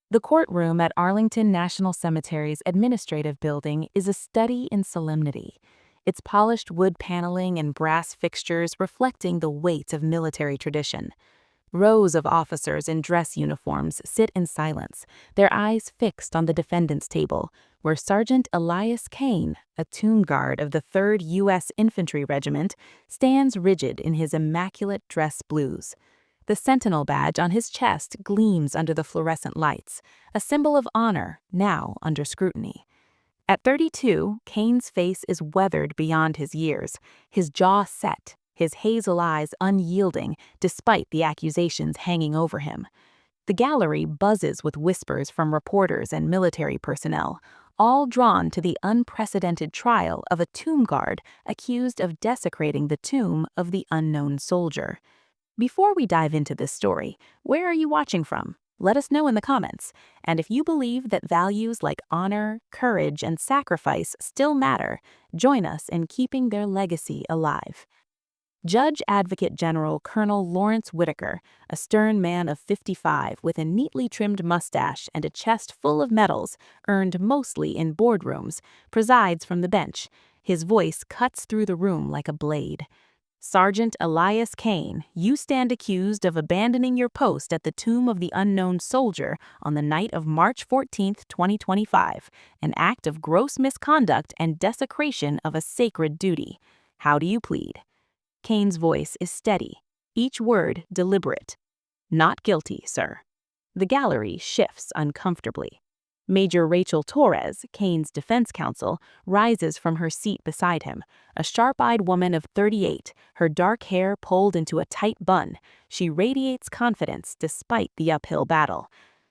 The courtroom at Arlington National Cemetery's administrative building is a study in solemnity, its polished wood paneling and brass fixtures reflecting the weight of military tradition. Rows of officers in dress uniforms sit in silence, their eyes fixed on the defendant's table, where Sergeant Elias Kane, a tomb guard of the 3rd U.S. Infantry Regiment, stands rigid in his immaculate dress blues. The Sentinel badge on his chest gleams under the fluorescent lights, a symbol of honor now under scrutiny. At 32, Kane's face is weathered beyond his years, his jaw set, his hazel eyes unyielding despite the accusations hanging over him. The gallery buzzes with whispers from reporters and military personnel, all drawn to the unprecedented trial of a tomb guard accused of desecrating the tomb of the unknown soldier. Before we dive into this story, where are you watching from? Let us know in the comments. And if you believe that values like honor, courage, and sacrifice still matter, join us in keeping their legacy alive. Judge Advocate General Colonel Lawrence Whitaker, a stern man of 55 with a neatly trimmed mustache and a chest full of medals, earned mostly in boardrooms, presides from the bench. His voice cuts through the room like a blade. Sergeant Elias Kane, you stand accused of abandoning your post at the tomb of the unknown soldier on the night of March 14, 2025, an act of gross misconduct and desecration of a sacred duty. How do you plead? Kane's voice is steady, each word deliberate. Not guilty, sir. The gallery shifts uncomfortably. Major Rachel Torres, Kane's defense counsel, rises from her seat beside him, a sharp-eyed woman of 38, her dark hair pulled into a tight bun. She radiates confidence despite the uphill battle.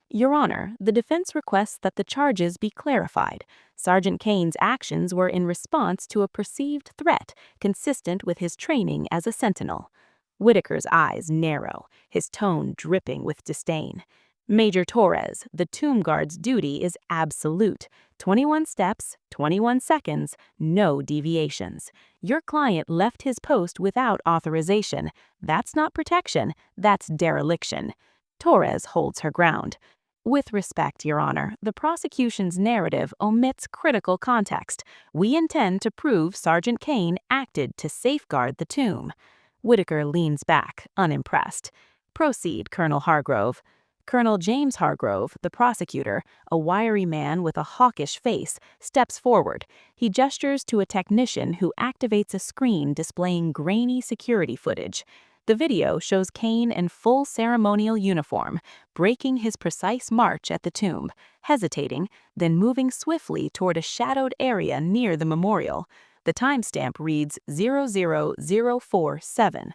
Your Honor, the defense requests that the charges be clarified. Sergeant Kane's actions were in response to a perceived threat consistent with his training as a sentinel. Whitaker's eyes narrow, his tone dripping with disdain. Major Torres, the tomb guard's duty is absolute. 21 steps, 21 seconds, no deviations. Your client left his post without authorization. That's not protection, that's dereliction. Torres holds her ground. With respect, Your Honor, the prosecution's narrative omits critical context. We intend to prove Sergeant Kane acted to safeguard the tomb. Whitaker leans back, unimpressed. Proceed, Colonel Hargrove. Colonel James Hargrove, the prosecutor, a wiry man with a hawkish face, steps forward. He gestures to a technician who activates a screen displaying grainy security footage. The video shows Kane in full ceremonial uniform, breaking his precise march at the tomb, hesitating, then moving swiftly toward a shadowed area near the memorial. The timestamp reads 00047.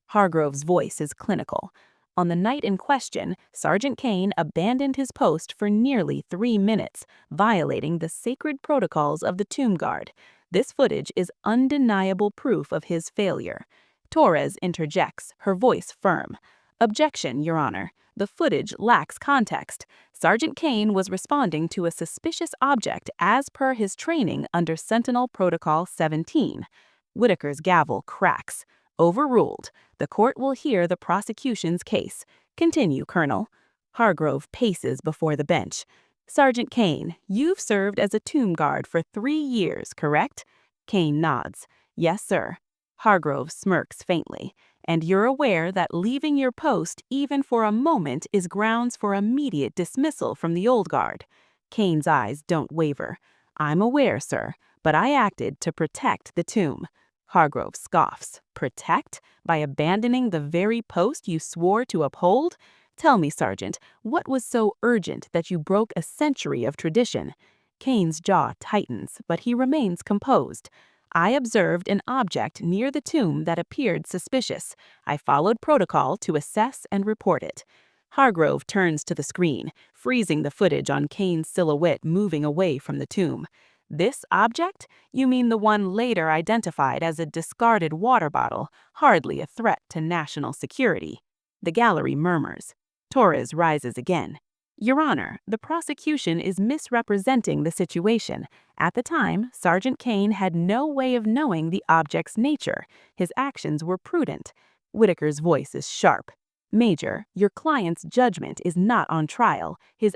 Hargrove's voice is clinical. On the night in question, Sergeant Kane abandoned his post for nearly 3 minutes, violating the sacred protocols of the tomb guard. This footage is undeniable proof of his failure. Torres interjects, her voice firm. Objection, Your Honor. The footage lacks context. Sergeant Kane was responding to a suspicious object as per his training under Sentinel Protocol 17. Whitaker's gavel cracks. Overruled. The court will hear the prosecution's case. Continue, Colonel. Hargrove paces before the bench. Sergeant Kane, you've served as a tomb guard for 3 years, correct? Kane nods. Yes, sir. Hargrove smirks faintly. And you're aware that leaving your post even for a moment is grounds for immediate dismissal from the old guard. Kane's eyes don't waver. I'm aware, sir, but I acted to protect the tomb. Hargrove scoffs. Protect? By abandoning the very post you swore to uphold? Tell me, Sergeant, what was so urgent that you broke a century of tradition? Kane's jaw tightens, but he remains composed. I observed an object near the tomb that appeared suspicious. I followed protocol to assess and report it. Hargrove turns to the screen, freezing the footage on Kane's silhouette moving away from the tomb. This object? You mean the one later identified as a discarded water bottle, hardly a threat to national security. The gallery murmurs. Torres rises again. Your Honor, the prosecution is misrepresenting the situation. At the time, Sergeant Kane had no way of knowing the object's nature. His actions were prudent. Whitaker's voice is sharp. Major, your client's judgment is not on trial. His